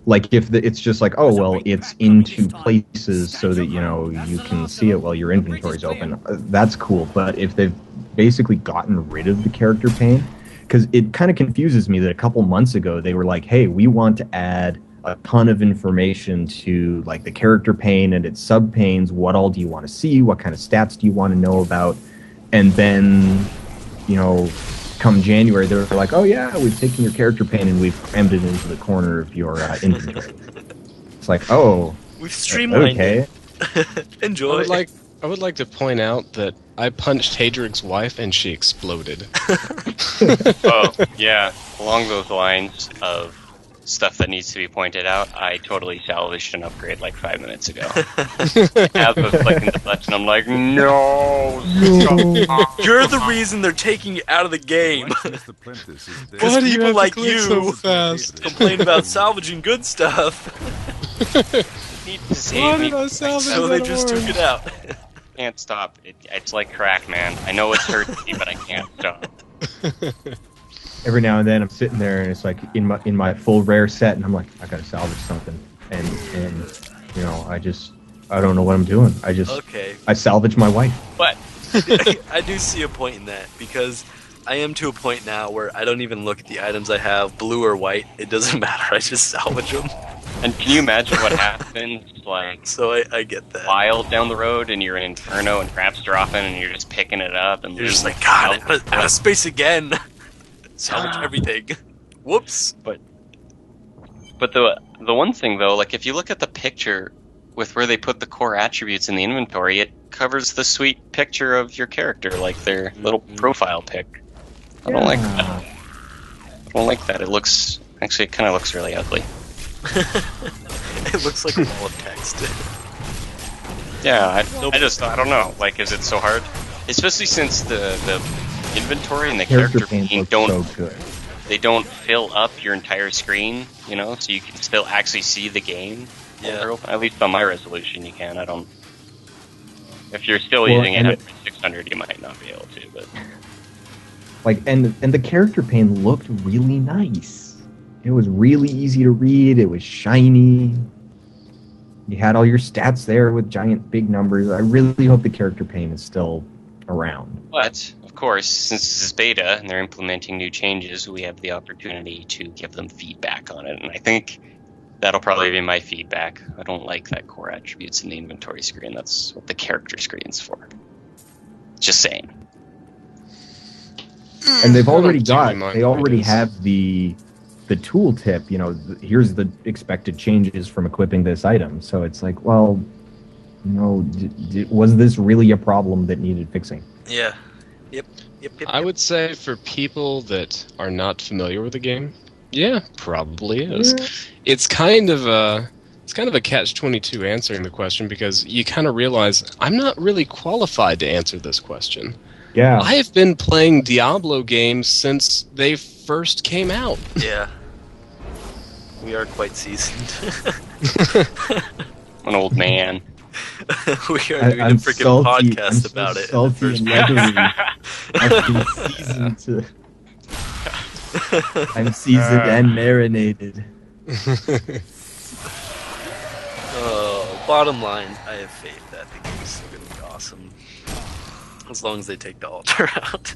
Like if it's just like, oh well, it's in two places so that you can see it while your inventory's open. That's cool. But if they've basically gotten rid of the character pane, because it kind of confuses me that a couple months ago they were like, hey, we want to add a ton of information to like the character pane and its sub panes. What all do you want to see? What kind of stats do you want to know about? And then, come January, they were like, oh yeah, we've taken your character pane and we've crammed it into the corner of your inventory. It's like, oh, we've streamlined it. Enjoy. I would like to point out that I punched Hadrig's wife and she exploded. Oh, yeah. Along those lines of stuff that needs to be pointed out, I totally salvaged an upgrade like 5 minutes ago. As I was clicking the button, I'm like, no! You're the reason they're taking you out of the game. Why do you people have like to click you so fast? complain about salvaging good stuff, Need to save me. so they just took it out. Can't stop. It's like crack, man. I know it's hurting me, but I can't stop. Every now and then I'm sitting there and it's like in my full rare set and I'm like, I gotta salvage something, and I don't know what I'm doing. I salvage my wife. But I do see a point in that, because I am to a point now where I don't even look at the items I have, blue or white. It doesn't matter. I just salvage them. And can you imagine what happens, like, So I get that. while down the road and you're in Inferno and crap's dropping and you're just picking it up and You're just like, God, out of space again. Salvage everything. Whoops. But the one thing though, like if you look at the picture with where they put the core attributes in the inventory, it covers the sweet picture of your character, like their little profile pic. I don't like that. I don't like that. It kind of looks really ugly. It looks like a wall of text. Yeah, I don't know. Like, is it so hard? Especially since the inventory and the character pane so good. They don't fill up your entire screen, so you can still actually see the game. Yeah. At least on my resolution, you can. I don't. If you're still using it at 600, you might not be able to. But and the character pane looked really nice. It was really easy to read. It was shiny. You had all your stats there with giant big numbers. I really hope the character pane is still around. But of course, since this is beta and they're implementing new changes, we have the opportunity to give them feedback on it. And I think that'll probably be my feedback. I don't like that core attributes in the inventory screen. That's what the character screen's for. Just saying. And they've already have the tooltip, here's the expected changes from equipping this item. So it's like, well, was this really a problem that needed fixing? Yeah. Yep. I would say for people that are not familiar with the game, yeah, probably is. Yeah. It's kind of a catch-22 answering the question, because you kind of realize I'm not really qualified to answer this question. Yeah. I have been playing Diablo games since they first came out. Yeah. We are quite seasoned. An old man. We are doing a freaking podcast about it. Salty and leathery. I'm seasoned and marinated. Bottom line, I have faith that the game is still going to be awesome. As long as they take the altar out.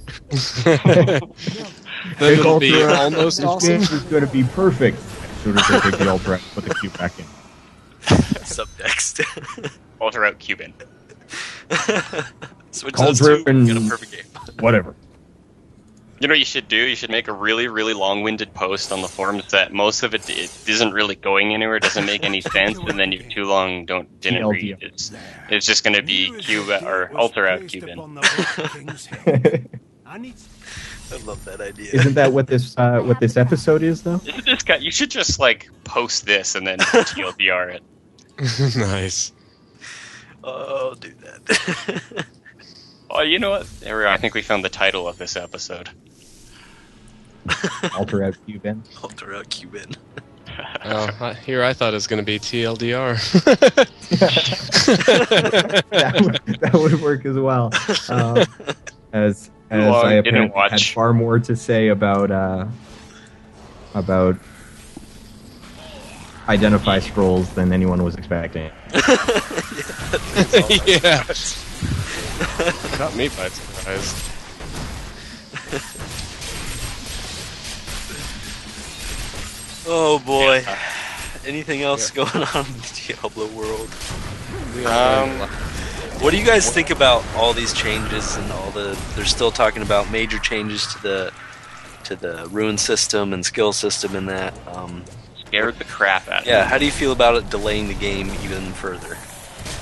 It'll be almost awesome. This is going to be perfect. As soon as they take the altar out, put the cube back in. Subtext. Alter out Cuban. Switch those two, get a perfect game. Whatever. You know what you should do? You should make a really, really long-winded post on the forums that most of it isn't really going anywhere, doesn't make any sense, and then you're too long, didn't read. It's just going to be Cuba or alter out Cuban. I love that idea. Isn't that what this episode is, though? Isn't this guy? You should just post this and then TLDR it. Nice. Oh, do that. Oh, you know what? There we are. I think we found the title of this episode. Alter out Cuban. Alter out Cuban. Here I thought it was going to be TLDR. that would work as well. As Well, I I didn't apparently had watch. far more to say about identify scrolls than anyone was expecting. Yeah. Got me by surprise. Oh boy. Anything else going on in the Diablo world? What do you guys think about all these changes and all the? They're still talking about major changes to the rune system and skill system and that. Scared the crap out of me. Yeah, how do you feel about it delaying the game even further?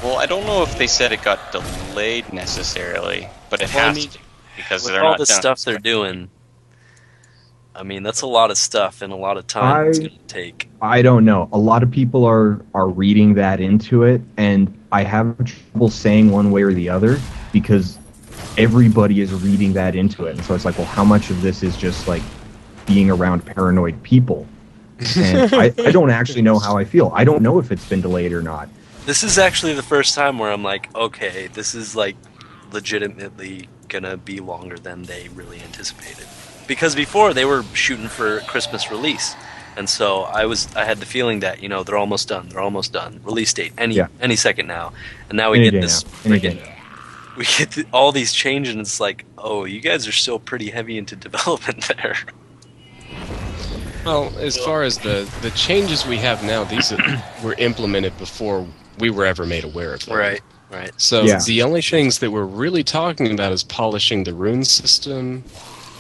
Well, I don't know if they said it got delayed necessarily, but it Well, I has mean, to because With they're all not the done. stuff they're doing, I mean, that's a lot of stuff and a lot of time it's going to take. I don't know. A lot of people are reading that into it, and I have trouble saying one way or the other because everybody is reading that into it. And so it's like, well, how much of this is just like being around paranoid people? And I don't actually know how I feel. I don't know if it's been delayed or not. This is actually the first time where I'm like, okay, this is like legitimately going to be longer than they really anticipated. Because before they were shooting for Christmas release. And so I had the feeling that, you know, they're almost done. Release date any second now. And now we Any get day this now. Any day. we get all these changes, and it's like, oh, you guys are still pretty heavy into development there. Well, as far as the changes we have now, these were implemented before we were ever made aware of them. Right. So Yeah. the only things that we're really talking about is polishing the rune system,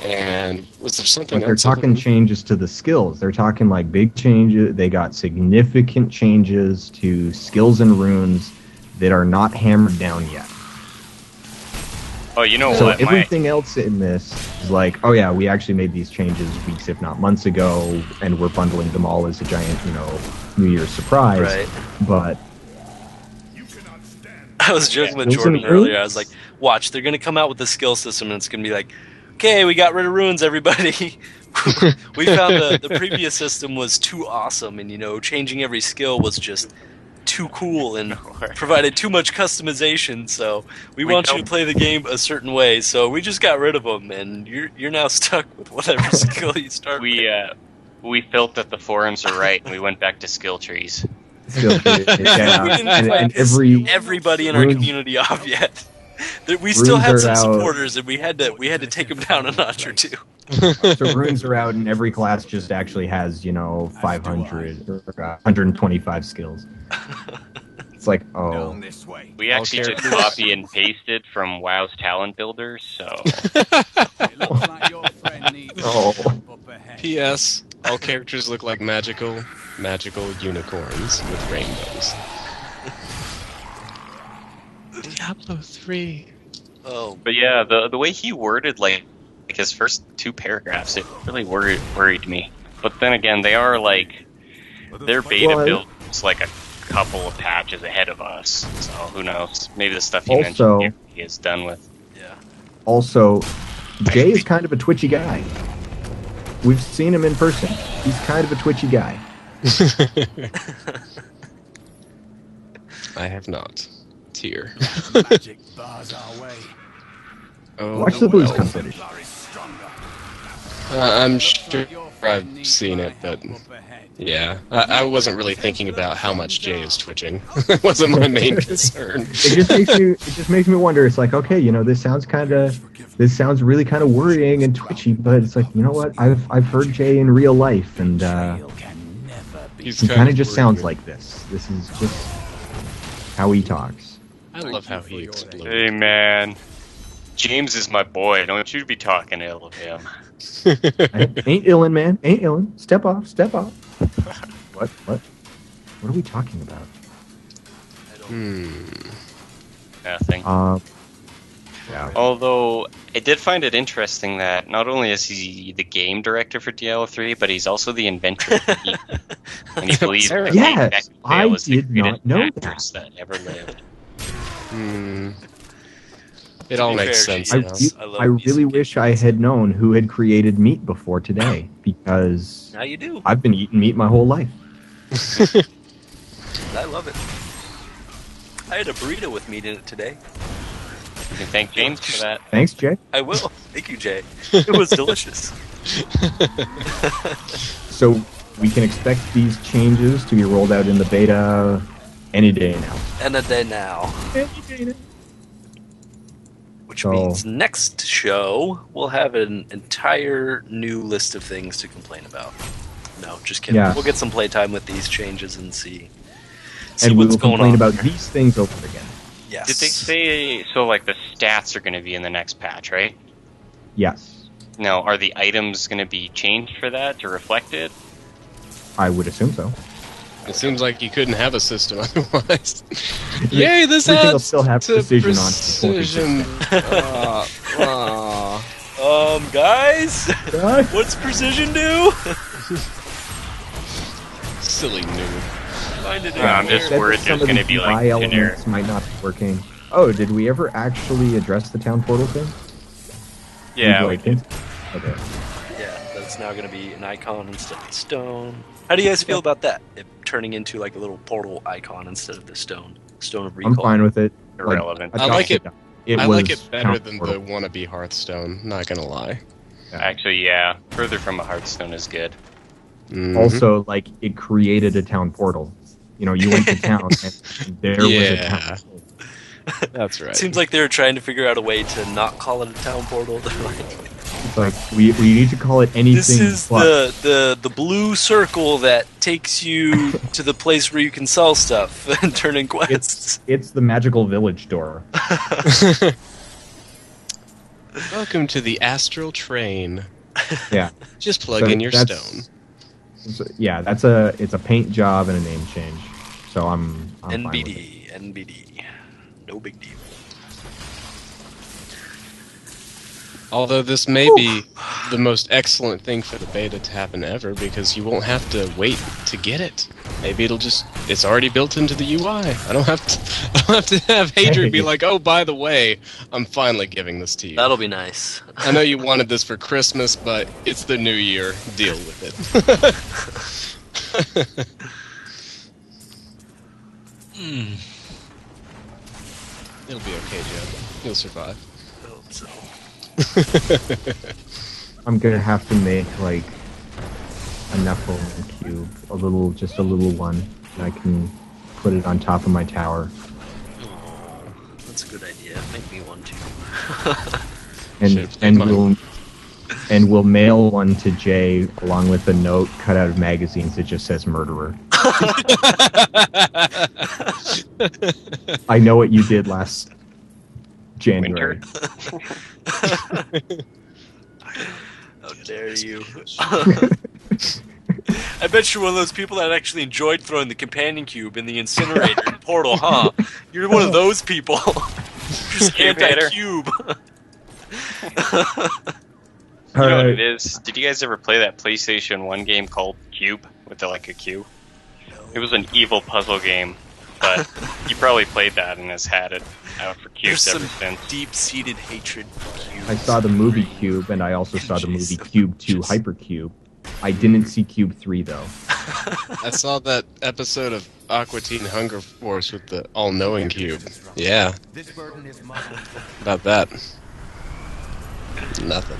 and was there something But they're else? talking changes to the skills. They're talking like big changes. They got significant changes to skills and runes that are not hammered down yet. Oh, you know So what? everything else in this is like, oh yeah, we actually made these changes weeks, if not months ago, and we're bundling them all as a giant, New Year's surprise. Right. But I was joking with Skills Jordan and earlier. I runes? was like, watch, they're going to come out with the skill system, and it's going to be like, okay, we got rid of runes, everybody. We found the previous system was too awesome, and, changing every skill was just too cool and provided too much customization, so we want you to play the game a certain way, so we just got rid of them, and you're now stuck with whatever skill you start with. We felt that the forums are right, and we went back to skill trees. still, yeah, We didn't and quite piss everybody in our runes- community off yet. We still runes had are some out. supporters, and we had to take them down a notch or two. So runes are out, and every class just actually has 500 or 125 skills. It's like, oh, We actually just copy and pasted from WoW's talent builders, so oh. P.S. All characters look like magical unicorns with rainbows. Diablo 3. Oh, but yeah, the way he worded like his first two paragraphs, it really worried me. But then again, they are like their beta build is like a couple of patches ahead of us, so who knows? Maybe the stuff you Also- mentioned here he is done with. yeah. Also, Jay is kind of a twitchy guy. We've seen him in person. He's kind of a twitchy guy. I have not. Tear. Magic bars our way. Oh, Watch the BlizzCon footage. I'm sure I've seen it, but yeah, I wasn't really thinking about how much Jay is twitching. It wasn't my main concern. It just makes me wonder. It's like, okay, this sounds really kind of worrying and twitchy, but it's like, you know what? I've heard Jay in real life, and He's he kind of just worried. sounds like this. This is just how he talks. I love how he exploded. Hey man, James is my boy. Don't you be talking ill of him. Ain't illin', man. Ain't illin'. Step off. Step off. What? What are we talking about? Nothing. Yeah. Although I did find it interesting that not only is he the game director for Diablo 3, but he's also the inventor of the Heat. And he believes that Yes, Beck I Vale is the did not greatest know actress that ever lived. It all be makes fair, sense she now. is. I love I me really some wish Kit I Kats. had known who had created meat before today, because Now you do. I've been eating meat my whole life. I love it. I had a burrito with meat in it today. You can thank James for that. Thanks, Jay. I will. Thank you, Jay. It was delicious. So we can expect these changes to be rolled out in the beta any day now. And a day now. Which So- means next show we'll have an entire new list of things to complain about. No, just kidding. Yeah. We'll get some playtime with these changes and see And we what's will going complain on. about there. these things over again. Yes. Did they say so? Like the stats are going to be in the next patch, right? Yes, Now, are the items going to be changed for that to reflect it? I would assume so. It seems like you couldn't have a system otherwise. Yay, this Everything will adds still have to precision on it. precision. Guys, what's precision do? Silly noob. Find it in I'm there. just Said worried that there's some of gonna the be, like, UI generic- elements might not be working. Oh, did we ever actually address the town portal thing? Yeah. Like, okay. Yeah, that's now going to be an icon instead of stone. How do you guys feel about that? It turning into like a little portal icon instead of the stone of recall. I'm fine with it. Like, Irrelevant. I like it. I like was it better town than portal. the wannabe Hearthstone. Not gonna lie. Actually, yeah. Further from a Hearthstone is good. Mhm. Also, like, it created a town portal. You know, you went to town and there was a town Yeah. portal. That's right. Seems like they were trying to figure out a way to not call it a town portal. They're like, It's like, we need to call it anything this is but. the blue circle that takes you to the place where you can sell stuff and turn in quests. It's the magical village door. Welcome to the astral train. Yeah. Just plug So in your that's- stone. Yeah, it's a paint job and a name change. So I'm fine with it. NBD. No big deal. Although this may be the most excellent thing for the beta to happen ever, because you won't have to wait to get it. Maybe it's already built into the UI. I don't have to have Hadrian be like, oh, by the way, I'm finally giving this to you. That'll be nice. I know you wanted this for Christmas, but it's the new year. Deal with it. It'll be okay, Joe. You'll survive. I hope so. I'm gonna have to make like a Neph cube, just a little one, and I can put it on top of my tower. That's a good idea. Make me one too. And Should've taken mine. we'll mail one to Jay along with a note cut out of magazines that just says murderer. I know what you did last January. How dare you? I bet you're one of those people that actually enjoyed throwing the companion cube in the incinerator portal, huh? You're one of those people. Just anti-cube. You know what Alright. it is? Did you guys ever play that PlayStation 1 game called Cube with a cube? It was an evil puzzle game, but you probably played that and has had it out for There's cubes ever some since. deep-seated hatred for cubes. I saw the movie Cube, and I also saw the movie Cube 2 Just- Hypercube. I didn't see Cube 3 though. I saw that episode of Aqua Teen Hunger Force with the all-knowing cube. Yeah, This burden is mine. about that. Nothing.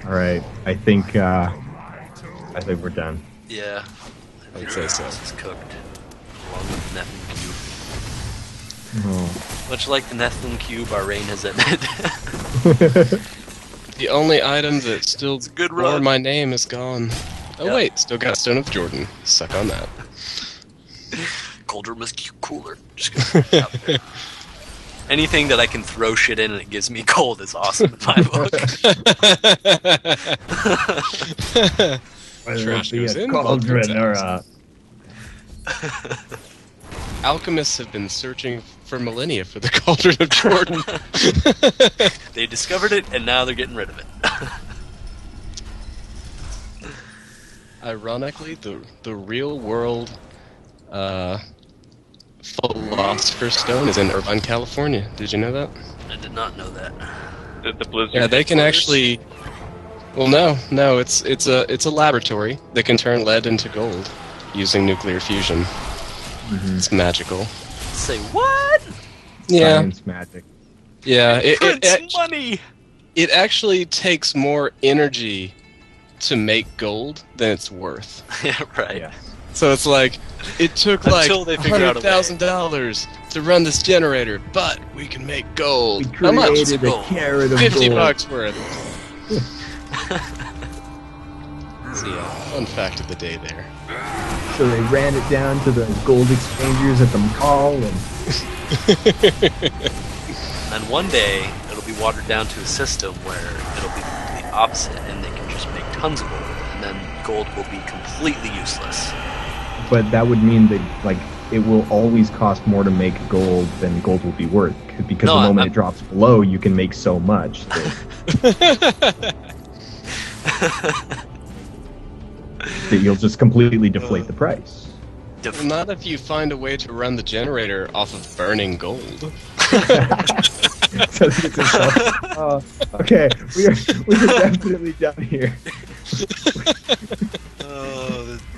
All right, I think we're done. Yeah. I would say so. This is cooked. Along with the Neph Cube. Oh. Much like the Neph Cube, our reign has ended. The only item that still a good bore run. my name is gone. Oh Yep. wait, still got Stone of Jordan. Suck on that. Cauldron was cooler. Just gonna put it out there. Anything that I can throw shit in and it gives me gold is awesome in my book. Trash goes in, Cauldron gold or comes out. Alchemists have been searching for millennia for the Cauldron of Jordan. They discovered it and now they're getting rid of it. Ironically, the real world Philosopher's Stone is in Irvine, California. Did you know that? I did not know that. The Blizzard. Yeah, they can headquarters? actually. Well, no, it's a laboratory that can turn lead into gold using nuclear fusion. It's magical. Say what? Yeah, Science magic. yeah. Prince money. It actually takes more energy to make gold than it's worth. Yeah, right. Yeah. So it's like it took like Until they figure out a way. $100,000 to run this generator, but we can make gold. We How much? created a Gold. carrot of $50 gold. worth. So yeah, fun fact of the day there. So they ran it down to the gold exchangers at the mall, and And one day it'll be watered down to a system where it'll be the opposite, and they can just make tons of gold, and then gold will be completely useless. but that would mean that like it will always cost more to make gold than gold will be worth, because No, the moment I'm- it drops below, you can make so much that, that you'll just completely deflate the price. Well, not if you find a way to run the generator off of burning gold. So it's okay, we are definitely done here.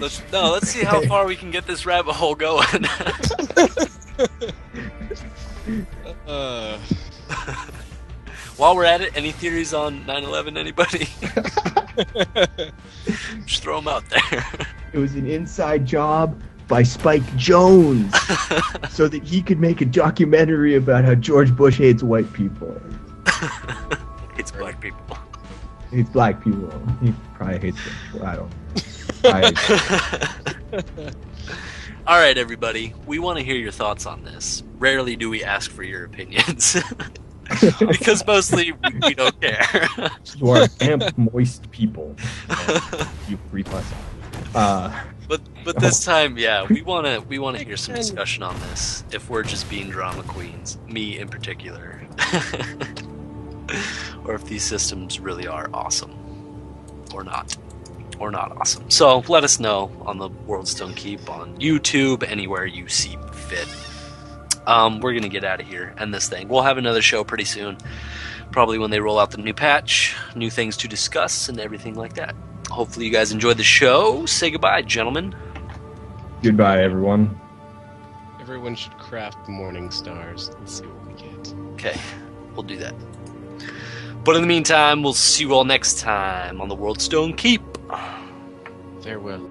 Let's see how far we can get this rabbit hole going. While we're at it, any theories on 9/11? Anybody? Just throw them out there. It was an inside job by Spike Jones so that he could make a documentary about how George Bush hates white people. It's black people. Hates black people. He probably hates them. I don't know. All right, everybody. We want to hear your thoughts on this. Rarely do we ask for your opinions. Because mostly we don't care. You are damp, moist people. You creep us out. But this time, yeah, we wanna hear some discussion on this. If we're just being drama queens, me in particular, or if these systems really are awesome, or not awesome. So let us know on the World Stone Keep on YouTube, anywhere you see fit. We're gonna get out of here, end this thing. We'll have another show pretty soon, probably when they roll out the new patch, new things to discuss, and everything like that. Hopefully you guys enjoyed the show. Say goodbye, gentlemen. Goodbye, everyone. Everyone should craft morning stars. Let's see what we get. Okay, we'll do that. But in the meantime, we'll see you all next time on the World Stone Keep. Farewell.